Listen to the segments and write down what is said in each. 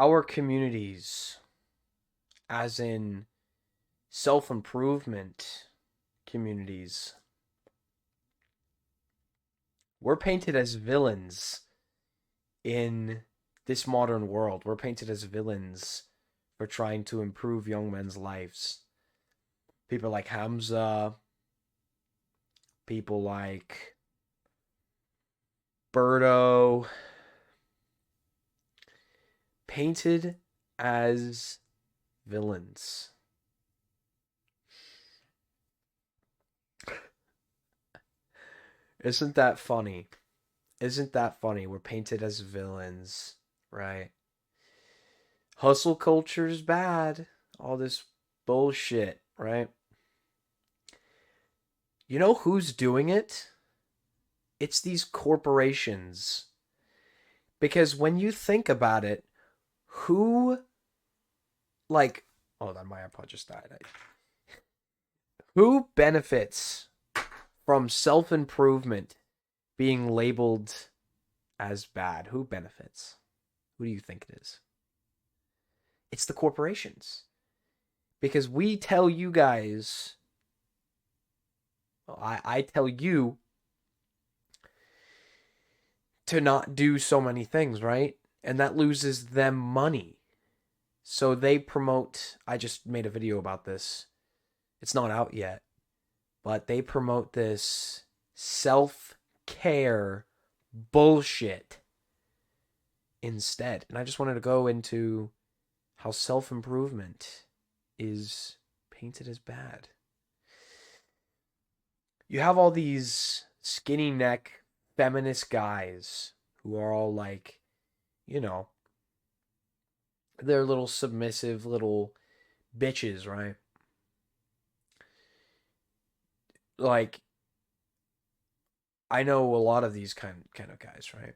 our communities, as in self-improvement communities, we're painted as villains in this modern world. We're painted as villains for trying to improve young men's lives. People like Hamza, people like Birdo, painted as villains. Isn't that funny? Isn't that funny? We're painted as villains, right? Hustle culture's bad. All this bullshit, right? You know who's doing it? It's these corporations. Because when you think about it, who, like, hold on, my iPod just died. Who benefits from self improvement being labeled as bad? Who benefits? Who do you think it is? It's the corporations. Because we tell you guys, well, I tell you to not do so many things, right? And that loses them money. So they promote, I just made a video about this. It's not out yet, but they promote this self care bullshit instead. And I just wanted to go into how self improvement is painted as bad. You have all these skinny neck feminist guys who are all like, you know, they're little submissive little bitches, right? Like, I know a lot of these kind of guys, right?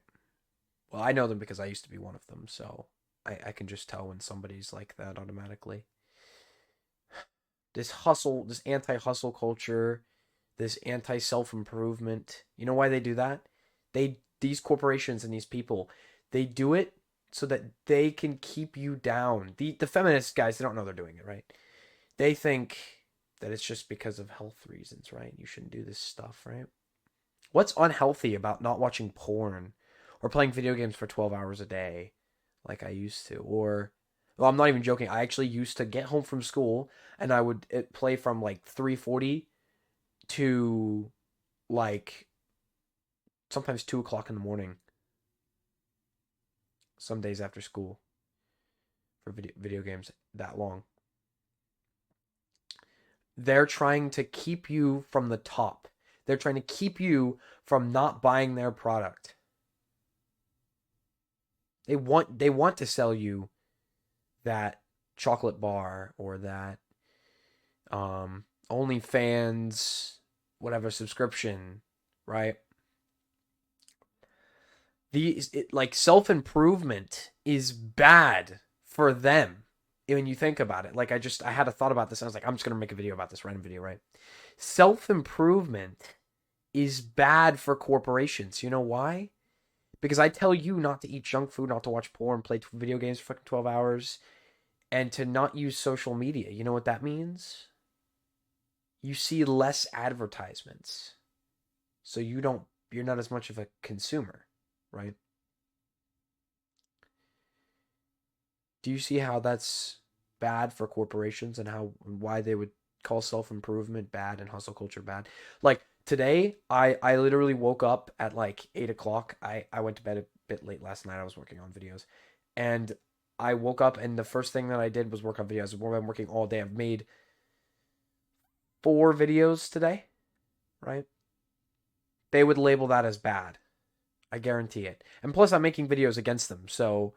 Well, I know them because I used to be one of them, so I can just tell when somebody's like that automatically. This hustle, this anti-hustle culture, this anti-self-improvement. You know why they do that? These corporations and these people, they do it so that they can keep you down. The feminist guys, they don't know they're doing it, right? They think that it's just because of health reasons, right? You shouldn't do this stuff, right? What's unhealthy about not watching porn or playing video games for 12 hours a day like I used to? Or, well, I'm not even joking. I actually used to get home from school and I would play from like 3:40 to like sometimes 2 o'clock in the morning, some days after school for video games that long. They're trying to keep you from the top. They're trying to keep you from not buying their product. They want to sell you that chocolate bar or that OnlyFans whatever subscription, right? Like self improvement is bad for them when you think about it. Like I had a thought about this. And I was like, I'm just gonna make a video about this random video, right? Self improvement is bad for corporations. You know why? Because I tell you not to eat junk food, not to watch porn, play video games for fucking 12 hours, and to not use social media. You know what that means? You see less advertisements. So you're not as much of a consumer, right? Do you see how that's bad for corporations and how why they would call self-improvement bad and hustle culture bad? Like today, I literally woke up at like 8 o'clock. I went to bed a bit late last night. I was working on videos, and I woke up and the first thing that I did was work on videos. I've been working all day. I've made 4 videos today, right? They would label that as bad. I guarantee it. And plus, I'm making videos against them, so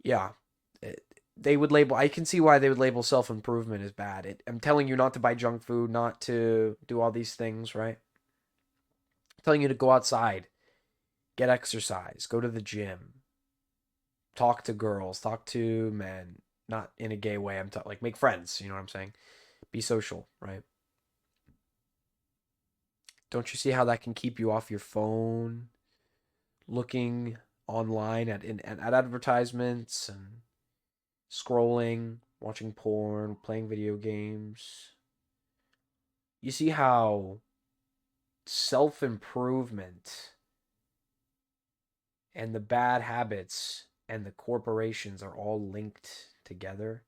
yeah, they would label. I can see why they would label self improvement as bad. I'm telling you not to buy junk food, not to do all these things, right? I'm telling you to go outside, get exercise, go to the gym, talk to girls, talk to men, not in a gay way. I'm talking like make friends. You know what I'm saying? Be social, right? Don't you see how that can keep you off your phone? looking online at advertisements and scrolling, watching porn, playing video games, you see how self improvement and the bad habits and the corporations are all linked together.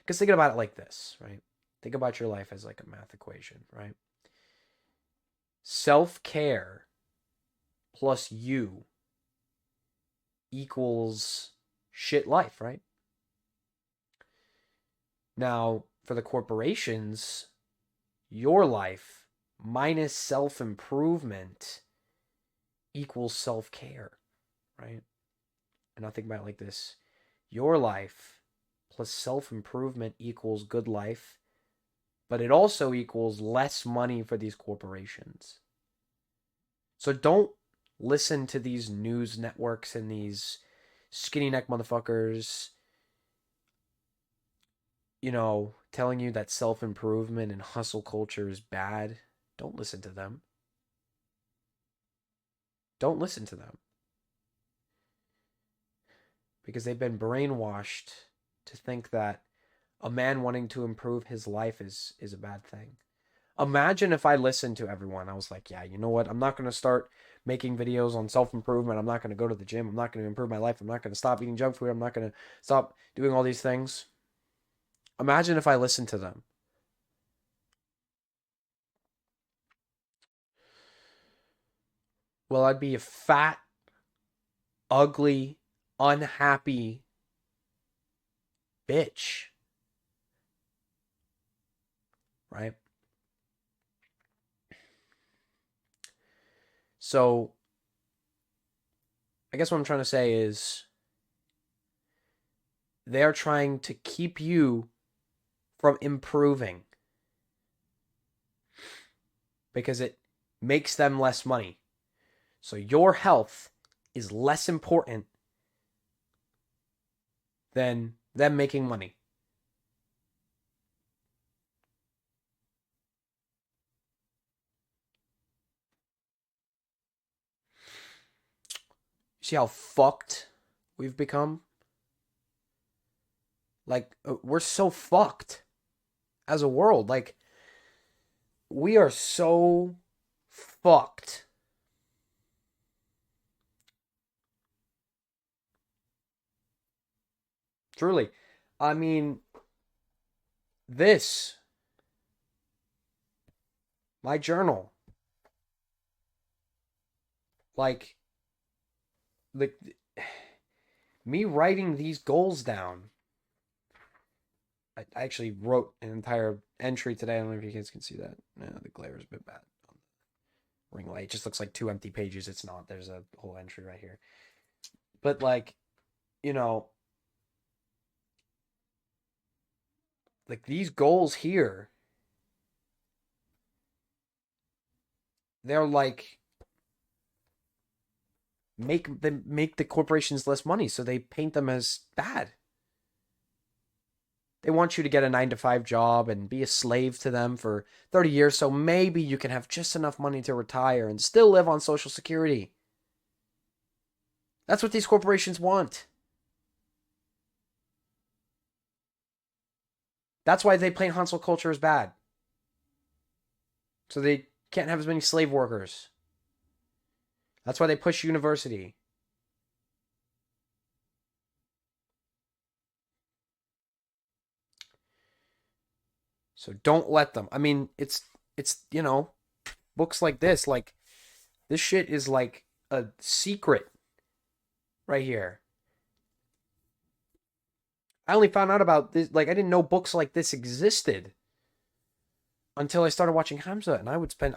Because think about it like this, right? Think about your life as like a math equation, right? Self care plus you equals shit life, right? Now, for the corporations, your life minus self improvement equals self care, right? And now think about it like this: your life plus self improvement equals good life, but it also equals less money for these corporations. So don't listen to these news networks and these skinny neck motherfuckers, telling you that self improvement and hustle culture is bad. Don't listen to them. Don't listen to them. Because they've been brainwashed to think that a man wanting to improve his life is a bad thing. Imagine if I listened to everyone. I was like, yeah, you know what? I'm not going to start making videos on self improvement. I'm not going to go to the gym. I'm not going to improve my life. I'm not going to stop eating junk food. I'm not going to stop doing all these things. Imagine if I listened to them. Well, I'd be a fat, ugly, unhappy bitch. Right? So, I guess what I'm trying to say is they're trying to keep you from improving because it makes them less money. So your health is less important than them making money. See how fucked we've become? Like, we're so fucked as a world. Like, we are so fucked. Truly. I mean, this, my journal, like, the me writing these goals down. I actually wrote an entire entry today. I don't know if you guys can see that. No, the glare is a bit bad on the ring light. It just looks like two empty pages. It's not. There's a whole entry right here. But like, you know, like these goals here, they're like make the corporations less money, so they paint them as bad. They want you to get a 9 to 5 job and be a slave to them for 30 years so maybe you can have just enough money to retire and still live on Social Security. That's what these corporations want. That's why they paint hustle culture as bad. So they can't have as many slave workers. That's why they push university. So don't let them. I mean, it's books like this shit is like a secret right here. I only found out about this, like I didn't know books like this existed until I started watching Hamza, and I've been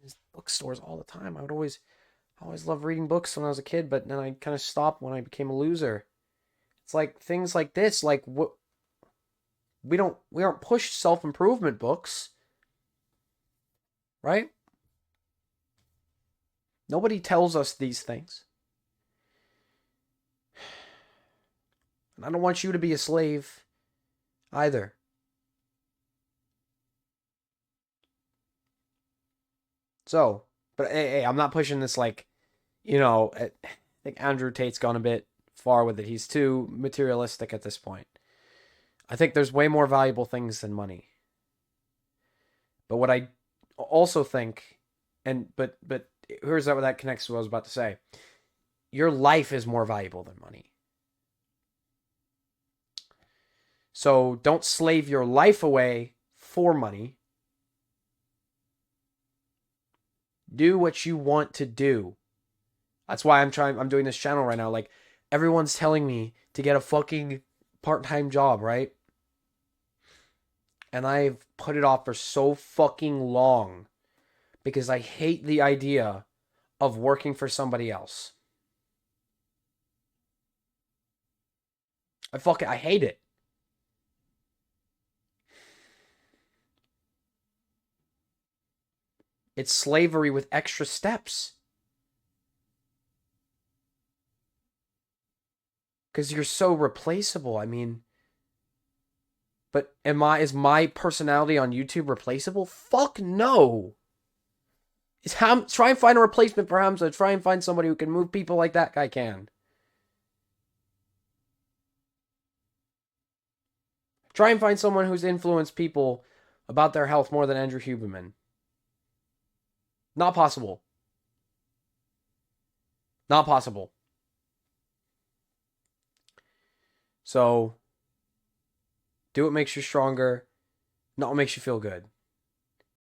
in bookstores all the time. I always loved reading books when I was a kid, but then I kind of stopped when I became a loser. It's like things like this, like what we aren't pushed self-improvement books, right? Nobody tells us these things. And I don't want you to be a slave either. So, But hey, I'm not pushing this like, I think Andrew Tate's gone a bit far with it. He's too materialistic at this point. I think there's way more valuable things than money. But what I also think, but here's that where that connects to what I was about to say. Your life is more valuable than money. So don't slave your life away for money. Do what you want to do. That's why I'm doing this channel right now. Like, everyone's telling me to get a fucking part-time job, right? And I've put it off for so fucking long because I hate the idea of working for somebody else. I hate it. It's slavery with extra steps. Because you're so replaceable. I mean, but is my personality on YouTube replaceable? Fuck no. Try and find a replacement for Hamza. Try and find somebody who can move people like that guy can. Try and find someone who's influenced people about their health more than Andrew Huberman. Not possible. Not possible. So, do what makes you stronger, not what makes you feel good.